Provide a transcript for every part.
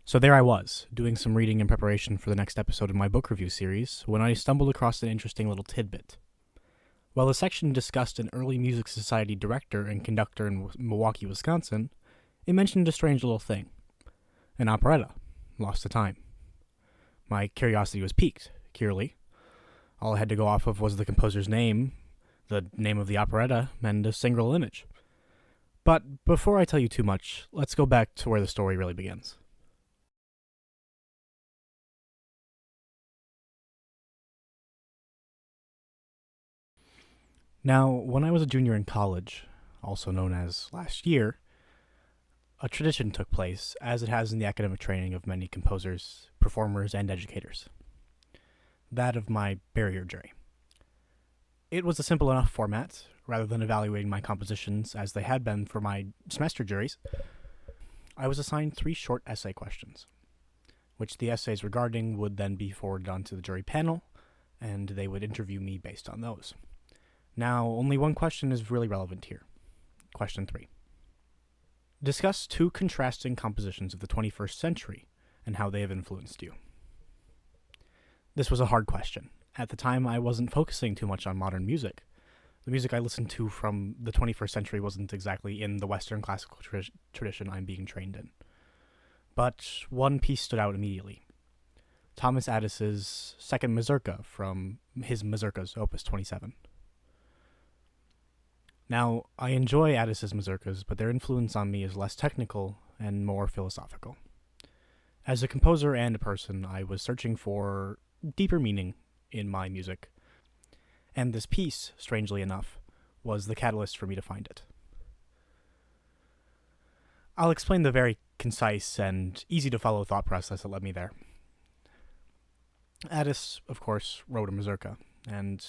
So there I was, doing some reading in preparation for the next episode of my book review series, when I stumbled across an interesting little tidbit. While the section discussed an early music society director and conductor in Milwaukee, Wisconsin, it mentioned a strange little thing. An operetta, lost to time. My curiosity was piqued, clearly. All I had to go off of was the composer's name, the name of the operetta, and a single image. But before I tell you too much, let's go back to where the story really begins. Now, when I was a junior in college, also known as last year, a tradition took place, as it has in the academic training of many composers, performers, and educators. That of my barrier jury. It was a simple enough format, rather than evaluating my compositions as they had been for my semester juries. I was assigned 3 short essay questions, which the essays regarding would then be forwarded on to the jury panel, and they would interview me based on those. Now, only one question is really relevant here. Question 3. Discuss 2 contrasting compositions of the 21st century and how they have influenced you. This was a hard question. At the time, I wasn't focusing too much on modern music. The music I listened to from the 21st century wasn't exactly in the Western classical tradition I'm being trained in. But one piece stood out immediately. Thomas Addis's second mazurka from his mazurkas, Opus 27. Now, I enjoy Addis's mazurkas, but their influence on me is less technical and more philosophical. As a composer and a person, I was searching for deeper meaning in my music, and this piece, strangely enough, was the catalyst for me to find it. I'll explain the very concise and easy-to-follow thought process that led me there. Addis, of course, wrote a mazurka, and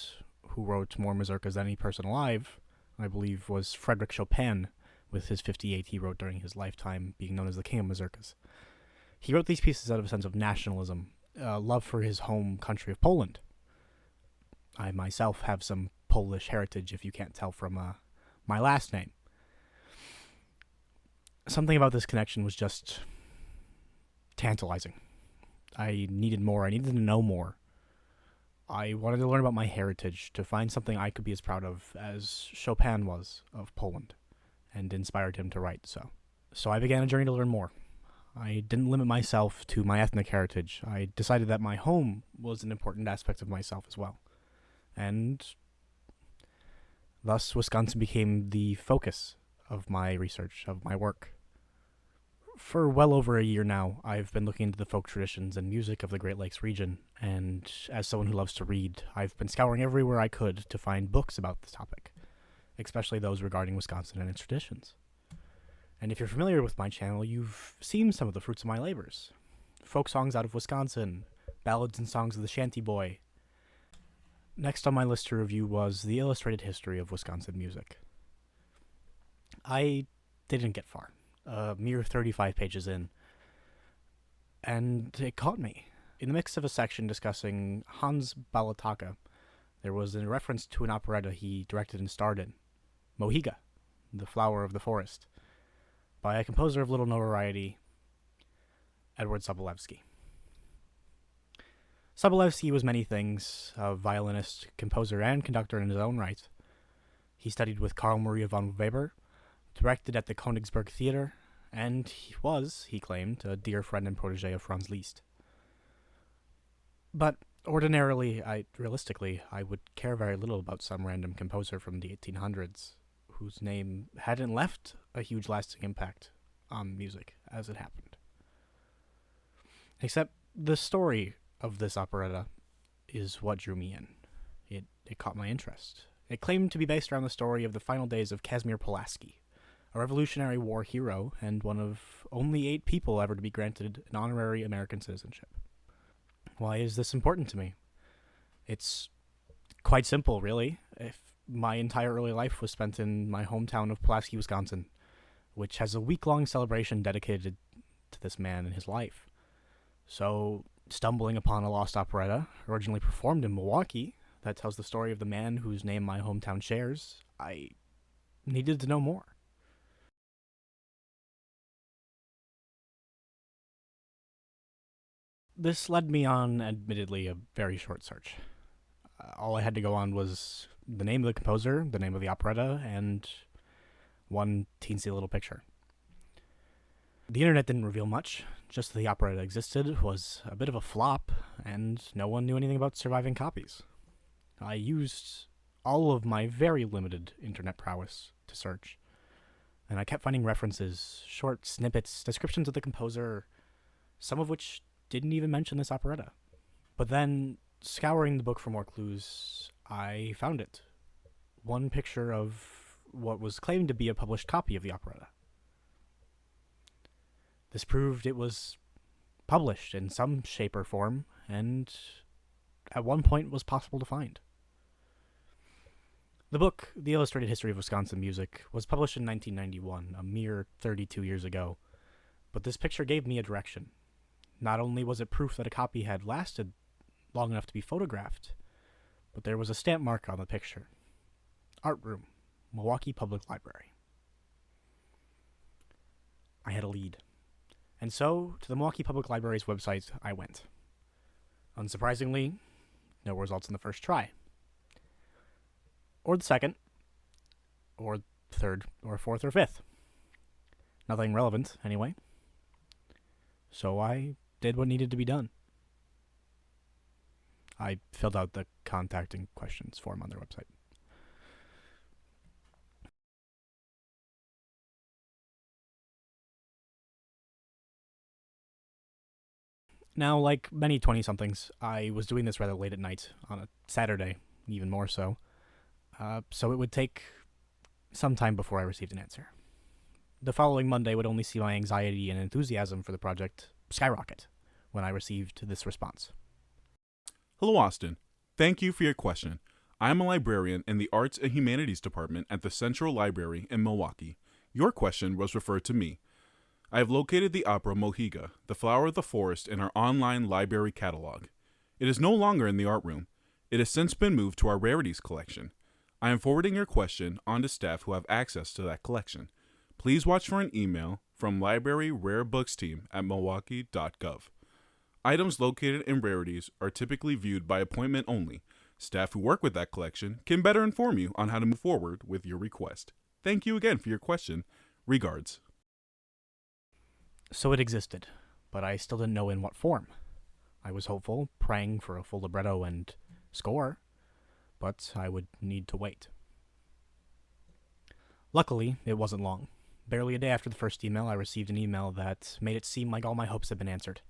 who wrote more mazurkas than any person alive, I believe, was Frédéric Chopin, with his 58 he wrote during his lifetime, being known as the King of Mazurkas. He wrote these pieces out of a sense of nationalism, love for his home country of Poland. I myself have some Polish heritage, if you can't tell from my last name. Something about this connection was just tantalizing. I needed more. I needed to know more. I wanted to learn about my heritage, to find something I could be as proud of as Chopin was of Poland, and inspired him to write so. So I began a journey to learn more. I didn't limit myself to my ethnic heritage. I decided that my home was an important aspect of myself as well. And thus Wisconsin became the focus of my research, of my work. For well over a year now, I've been looking into the folk traditions and music of the Great Lakes region, and as someone who loves to read, I've been scouring everywhere I could to find books about the topic, especially those regarding Wisconsin and its traditions. And if you're familiar with my channel, you've seen some of the fruits of my labors. Folk songs out of Wisconsin, ballads and songs of the shanty boy. Next on my list to review was the illustrated history of Wisconsin music. I didn't get far. A mere 35 pages in, and it caught me. In the midst of a section discussing Hans Balataka, there was a reference to an operetta he directed and starred in, Mohega, the Flower of the Forest, by a composer of little notoriety, Edward Sobolewski. Sobolewski was many things, a violinist, composer, and conductor in his own right. He studied with Carl Maria von Weber, directed at the Königsberg Theater, and he was, he claimed, a dear friend and protege of Franz Liszt. But ordinarily, realistically, I would care very little about some random composer from the 1800s whose name hadn't left a huge lasting impact on music as it happened. Except the story of this operetta is what drew me in. It caught my interest. It claimed to be based around the story of the final days of Casimir Pulaski, a Revolutionary War hero and one of only 8 people ever to be granted an honorary American citizenship. Why is this important to me? It's quite simple, really. If my entire early life was spent in my hometown of Pulaski, Wisconsin, which has a week-long celebration dedicated to this man and his life. So, stumbling upon a lost operetta, originally performed in Milwaukee, that tells the story of the man whose name my hometown shares, I needed to know more. This led me on, admittedly, a very short search. All I had to go on was the name of the composer, the name of the operetta, and one teensy little picture. The internet didn't reveal much, just that the operetta existed, was a bit of a flop, and no one knew anything about surviving copies. I used all of my very limited internet prowess to search, and I kept finding references, short snippets, descriptions of the composer, some of which didn't even mention this operetta. But then, scouring the book for more clues, I found it. One picture of what was claimed to be a published copy of the operetta. This proved it was published in some shape or form, and at one point was possible to find. The book, The Illustrated History of Wisconsin Music, was published in 1991, a mere 32 years ago, but this picture gave me a direction. Not only was it proof that a copy had lasted long enough to be photographed, but there was a stamp mark on the picture. Art Room, Milwaukee Public Library. I had a lead. And so, to the Milwaukee Public Library's website, I went. Unsurprisingly, no results in the first try. Or the second, or third, or fourth, or fifth. Nothing relevant, anyway. So I did what needed to be done. I filled out the contacting questions form on their website. Now, like many 20-somethings, I was doing this rather late at night, on a Saturday, even more so. So it would take some time before I received an answer. The following Monday would only see my anxiety and enthusiasm for the project skyrocket when I received this response. Hello, Austin. Thank you for your question. I am a librarian in the Arts and Humanities Department at the Central Library in Milwaukee. Your question was referred to me. I have located the opera Mohega, The Flower of the Forest, in our online library catalog. It is no longer in the art room. It has since been moved to our rarities collection. I am forwarding your question on to staff who have access to that collection. Please watch for an email from Library Rare Books Team at milwaukee.gov. Items located in rarities are typically viewed by appointment only. Staff who work with that collection can better inform you on how to move forward with your request. Thank you again for your question. Regards. So it existed, but I still didn't know in what form. I was hopeful, praying for a full libretto and score, but I would need to wait. Luckily, it wasn't long. Barely a day after the first email, I received an email that made it seem like all my hopes had been answered.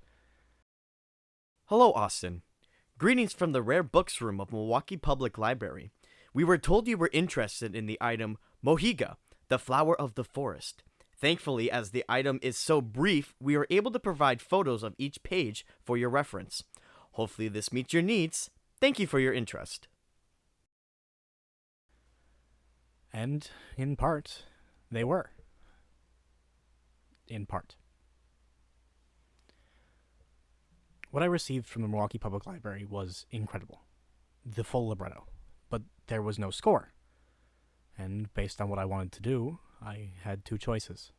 Hello, Austin. Greetings from the Rare Books Room of Milwaukee Public Library. We were told you were interested in the item Mohega, the Flower of the Forest. Thankfully, as the item is so brief, we are able to provide photos of each page for your reference. Hopefully this meets your needs. Thank you for your interest. And, in part, they were. In part. What I received from the Milwaukee Public Library was incredible. The full libretto. But there was no score. And based on what I wanted to do, I had two choices.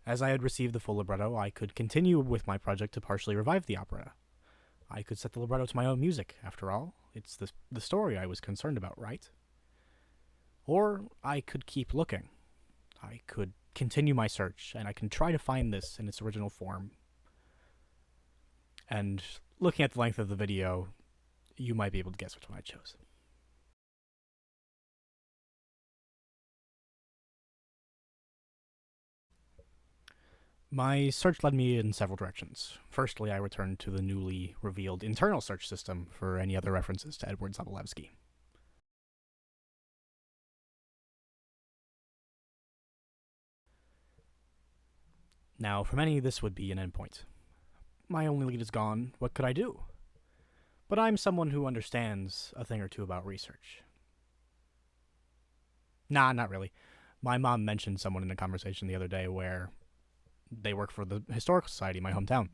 As I had received the full libretto, I could continue with my project to partially revive the opera. I could set the libretto to my own music, after all. It's the story I was concerned about, right? Or I could keep looking. I could continue my search, and I can try to find this in its original form. And looking at the length of the video, you might be able to guess which one I chose. My search led me in several directions. Firstly, I returned to the newly revealed internal search system for any other references to Edward Zabolewski. Now, for many, this would be an endpoint. My only lead is gone. What could I do? But I'm someone who understands a thing or two about research. Nah, not really. My mom mentioned someone in a conversation the other day where they work for the Historical Society in my hometown.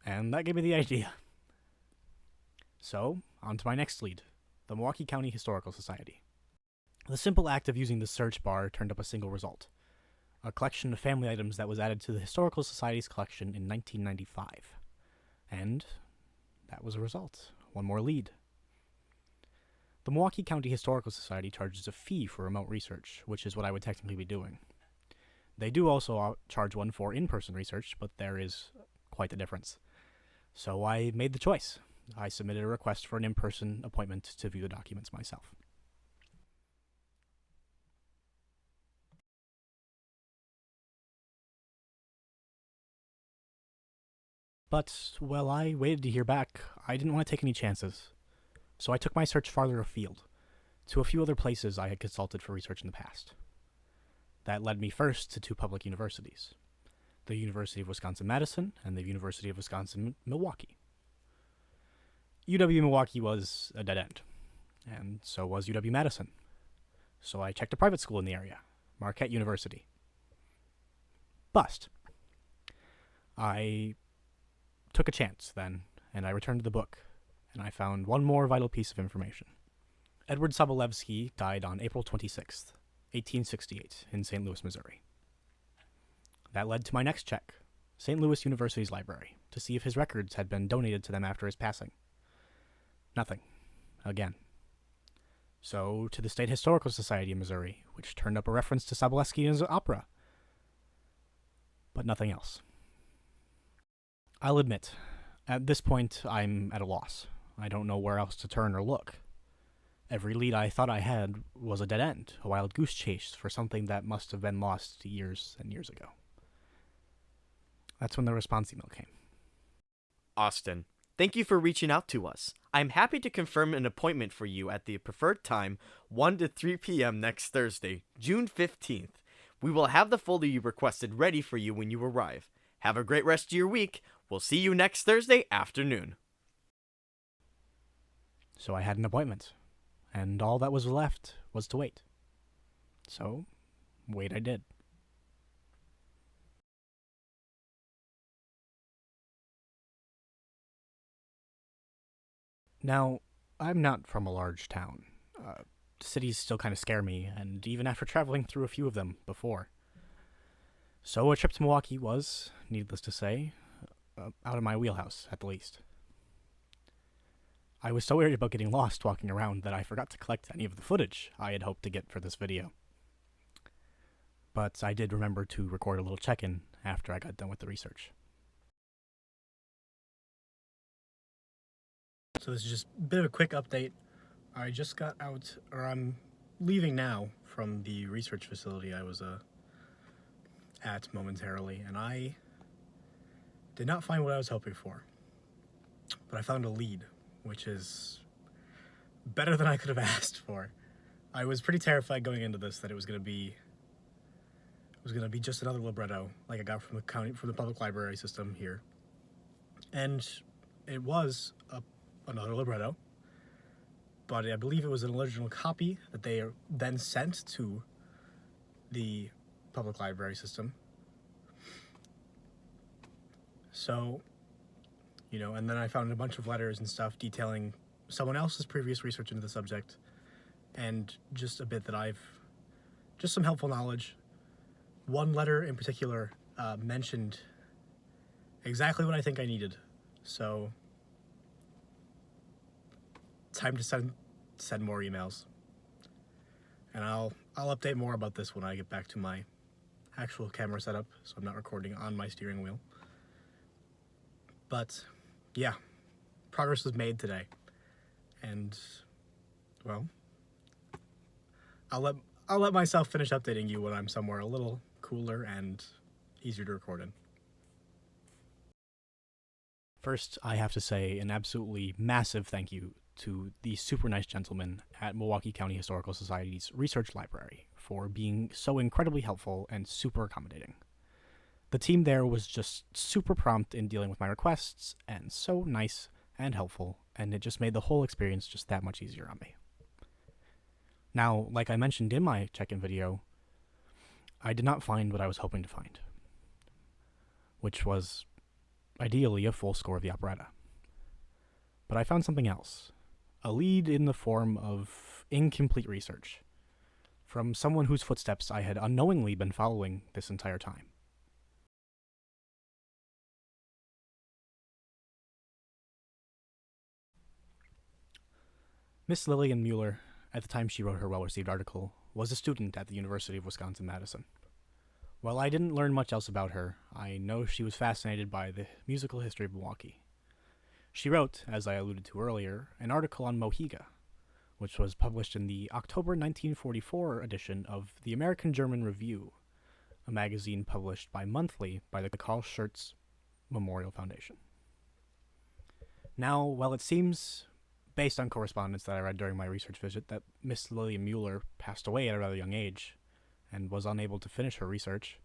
And that gave me the idea. So, on to my next lead, the Milwaukee County Historical Society. The simple act of using the search bar turned up a single result. A collection of family items that was added to the Historical Society's collection in 1995. And that was a result. One more lead. The Milwaukee County Historical Society charges a fee for remote research, which is what I would technically be doing. They do also charge one for in-person research, but there is quite the difference. So I made the choice. I submitted a request for an in-person appointment to view the documents myself. But while I waited to hear back, I didn't want to take any chances. So I took my search farther afield, to a few other places I had consulted for research in the past. That led me first to two public universities, the University of Wisconsin-Madison and the University of Wisconsin-Milwaukee. UW-Milwaukee was a dead end, and so was UW-Madison. So I checked a private school in the area, Marquette University. Bust. I took a chance then, and I returned to the book, and I found one more vital piece of information. Edward Sobolewski died on April 26th, 1868, in St. Louis, Missouri. That led to my next check, St. Louis University's library, to see if his records had been donated to them after his passing. Nothing. Again. So, to the State Historical Society of Missouri, which turned up a reference to Sobolewski in his opera. But nothing else. I'll admit, at this point, I'm at a loss. I don't know where else to turn or look. Every lead I thought I had was a dead end, a wild goose chase for something that must have been lost years and years ago. That's when the response email came. Austin, thank you for reaching out to us. I'm happy to confirm an appointment for you at the preferred time, 1 to 3 p.m. next Thursday, June 15th. We will have the folder you requested ready for you when you arrive. Have a great rest of your week. We'll see you next Thursday afternoon. So I had an appointment, and all that was left was to wait. So, wait I did. Now, I'm not from a large town. Cities still kind of scare me, and even after traveling through a few of them before. So a trip to Milwaukee was, needless to say, out of my wheelhouse, at the least. I was so worried about getting lost walking around that I forgot to collect any of the footage I had hoped to get for this video. But I did remember to record a little check-in after I got done with the research. So this is just a bit of a quick update. I just got out, or I'm leaving now from the research facility I was at momentarily, and I did not find what I was hoping for. But I found a lead, which is better than I could have asked for. I was pretty terrified going into this that it was going to be just another libretto like I got from the public library system here. And it was another libretto, but I believe it was an original copy that they then sent to the public library system. So, and then I found a bunch of letters and stuff detailing someone else's previous research into the subject, and just a bit that just some helpful knowledge. One letter in particular mentioned exactly what I think I needed. So, time to send more emails. And I'll update more about this when I get back to my actual camera setup, so I'm not recording on my steering wheel. But yeah, progress was made today. And well, I'll let myself finish updating you when I'm somewhere a little cooler and easier to record in. First, I have to say an absolutely massive thank you to the super nice gentlemen at Milwaukee County Historical Society's research library for being so incredibly helpful and super accommodating. The team there was just super prompt in dealing with my requests, and so nice and helpful, and it just made the whole experience just that much easier on me. Now, like I mentioned in my check-in video, I did not find what I was hoping to find, which was ideally a full score of the operetta. But I found something else, a lead in the form of incomplete research from someone whose footsteps I had unknowingly been following this entire time. Miss Lillian Mueller, at the time she wrote her well-received article, was a student at the University of Wisconsin-Madison. While I didn't learn much else about her, I know she was fascinated by the musical history of Milwaukee. She wrote, as I alluded to earlier, an article on Mohega, which was published in the October 1944 edition of the American German Review, a magazine published bi-monthly by the Carl Schurz Memorial Foundation. Now, while it seems, based on correspondence that I read during my research visit, that Miss Lillian Mueller passed away at a rather young age and was unable to finish her research,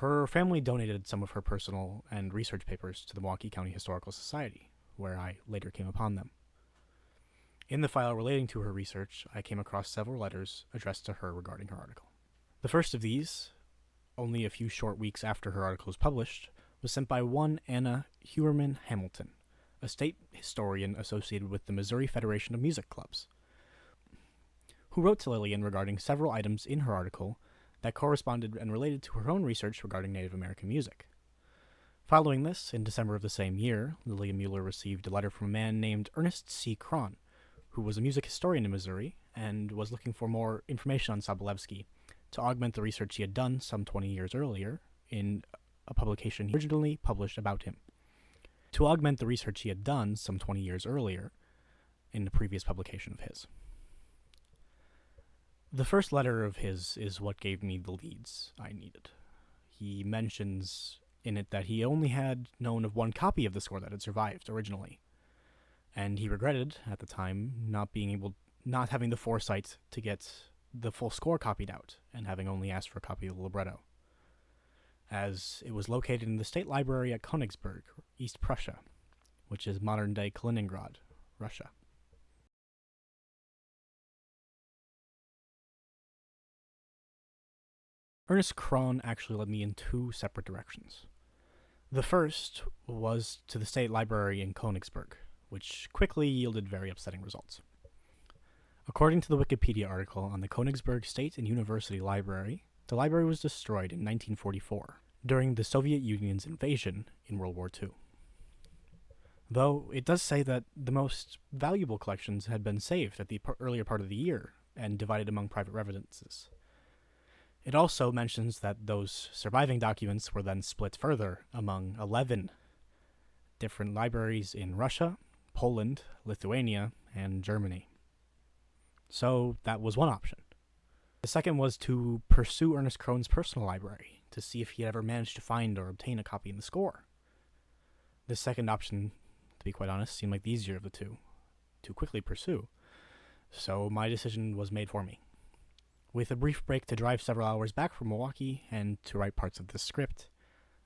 her family donated some of her personal and research papers to the Milwaukee County Historical Society, where I later came upon them. In the file relating to her research, I came across several letters addressed to her regarding her article. The first of these, only a few short weeks after her article was published, was sent by one Anna Huerman Hamilton, a state historian associated with the Missouri Federation of Music Clubs, who wrote to Lillian regarding several items in her article that corresponded and related to her own research regarding Native American music. Following this, in December of the same year, Lillian Mueller received a letter from a man named Ernst C. Krohn, who was a music historian in Missouri and was looking for more information on Sobolewski to augment the research he had done some 20 years earlier in a publication he originally published about him. To augment the research he had done some 20 years earlier in a previous publication of his. The first letter of his is what gave me the leads I needed. He mentions in it that he only had known of one copy of the score that had survived originally, and he regretted, at the time, not having the foresight to get the full score copied out, and having only asked for a copy of the libretto, as it was located in the State Library at Königsberg, East Prussia, which is modern-day Kaliningrad, Russia. Ernst Krohn actually led me in two separate directions. The first was to the State Library in Königsberg, which quickly yielded very upsetting results. According to the Wikipedia article on the Königsberg State and University Library, the library was destroyed in 1944 during the Soviet Union's invasion in World War II. Though it does say that the most valuable collections had been saved at the earlier part of the year and divided among private residences. It also mentions that those surviving documents were then split further among 11 different libraries in Russia, Poland, Lithuania, and Germany. So that was one option. The second was to pursue Ernst Krohn's personal library to see if he had ever managed to find or obtain a copy in the score. This second option, to be quite honest, seemed like the easier of the two to quickly pursue, so my decision was made for me. With a brief break to drive several hours back from Milwaukee and to write parts of this script,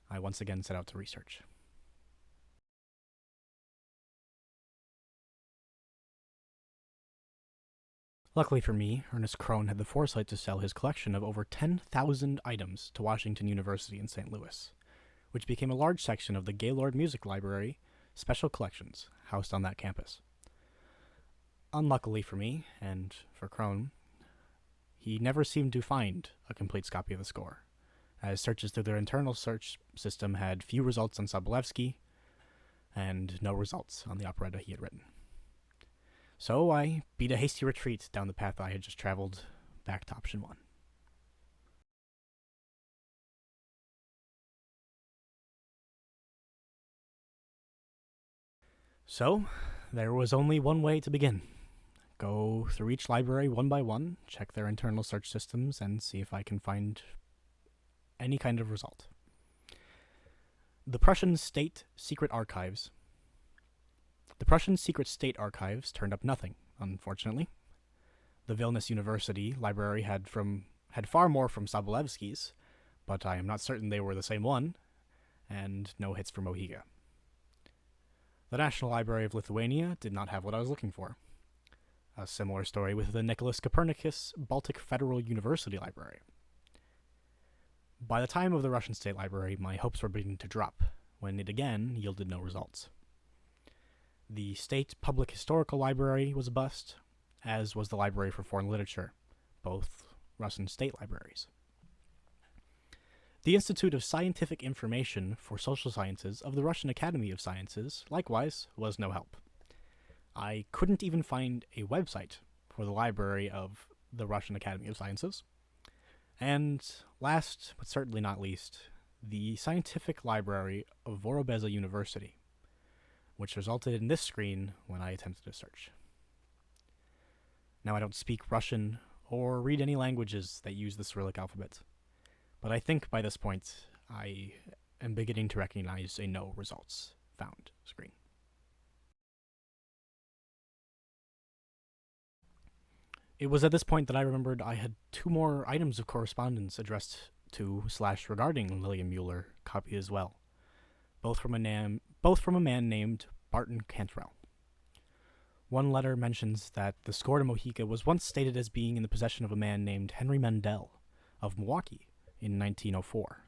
I once again set out to research. Luckily for me, Ernst Krohn had the foresight to sell his collection of over 10,000 items to Washington University in St. Louis, which became a large section of the Gaylord Music Library Special Collections housed on that campus. Unluckily for me, and for Krohn, he never seemed to find a complete copy of the score, as searches through their internal search system had few results on Sobolewski and no results on the operetta he had written. So I beat a hasty retreat down the path I had just traveled back to option 1. So, there was only one way to begin. Go through each library one by one, check their internal search systems, and see if I can find any kind of result. The Prussian Secret State Archives turned up nothing, unfortunately. The Vilnius University Library had far more from Sobolewski's, but I am not certain they were the same one, and no hits for Mohega. The National Library of Lithuania did not have what I was looking for. A similar story with the Nicholas Copernicus Baltic Federal University Library. By the time of the Russian State Library, my hopes were beginning to drop, when it again yielded no results. The State Public Historical Library was a bust, as was the Library for Foreign Literature, both Russian state libraries. The Institute of Scientific Information for Social Sciences of the Russian Academy of Sciences, likewise, was no help. I couldn't even find a website for the library of the Russian Academy of Sciences. And last, but certainly not least, the scientific library of Vorobeza University, which resulted in this screen when I attempted a search. Now, I don't speak Russian or read any languages that use the Cyrillic alphabet, but I think by this point I am beginning to recognize a no results found screen. It was at this point that I remembered I had 2 more items of correspondence addressed to / regarding Lillian Mueller copied as well, both from a man named Barton Cantrell. One letter mentions that the score to Mohega was once stated as being in the possession of a man named Henry Mendel of Milwaukee in 1904.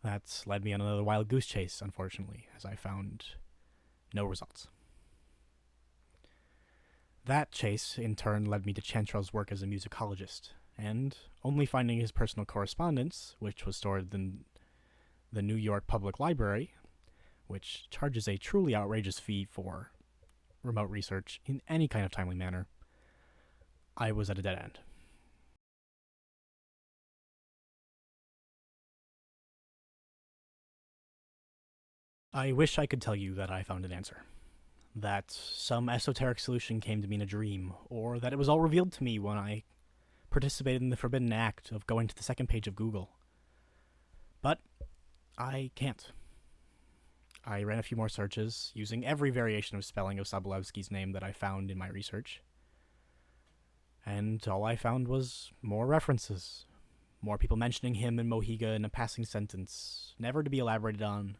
That's led me on another wild goose chase, unfortunately, as I found no results. That chase, in turn, led me to Chantrell's work as a musicologist, and only finding his personal correspondence, which was stored in the New York Public Library, which charges a truly outrageous fee for remote research in any kind of timely manner, I was at a dead end. I wish I could tell you that I found an answer, that some esoteric solution came to me in a dream, or that it was all revealed to me when I participated in the forbidden act of going to the second page of Google. But I can't. I ran a few more searches, using every variation of spelling of Sobolewski's name that I found in my research. And all I found was more references. More people mentioning him and Mohega in a passing sentence, never to be elaborated on,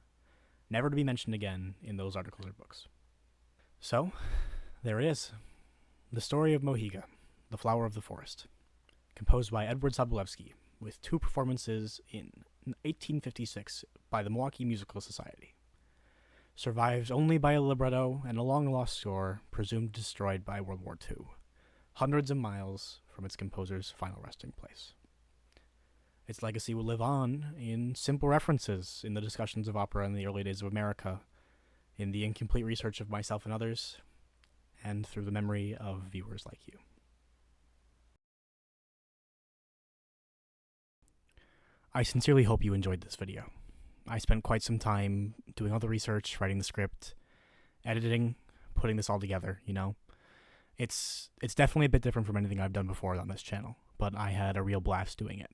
never to be mentioned again in those articles or books. So, there it is. The story of Mohega, the Flower of the Forest, composed by Edward Sobolewski, with 2 performances in 1856 by the Milwaukee Musical Society. Survived only by a libretto and a long-lost score, presumed destroyed by World War II, hundreds of miles from its composer's final resting place. Its legacy will live on in simple references in the discussions of opera in the early days of America, in the incomplete research of myself and others, and through the memory of viewers like you. I sincerely hope you enjoyed this video. I spent quite some time doing all the research, writing the script, editing, putting this all together, you know. It's definitely a bit different from anything I've done before on this channel, but I had a real blast doing it.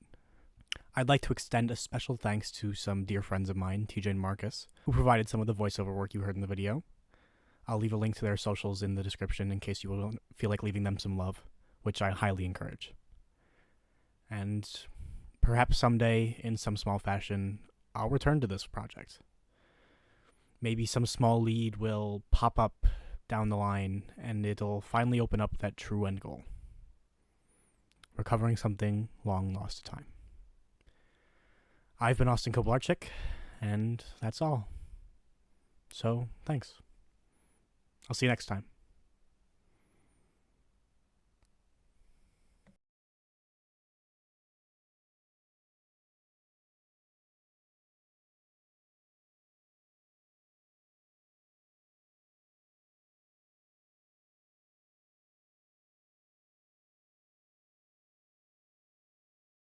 I'd like to extend a special thanks to some dear friends of mine, TJ and Marcus, who provided some of the voiceover work you heard in the video. I'll leave a link to their socials in the description in case you will feel like leaving them some love, which I highly encourage. And perhaps someday, in some small fashion, I'll return to this project. Maybe some small lead will pop up down the line, and it'll finally open up that true end goal. Recovering something long lost to time. I've been Austin Kobylarczyk, and that's all. So, thanks. I'll see you next time.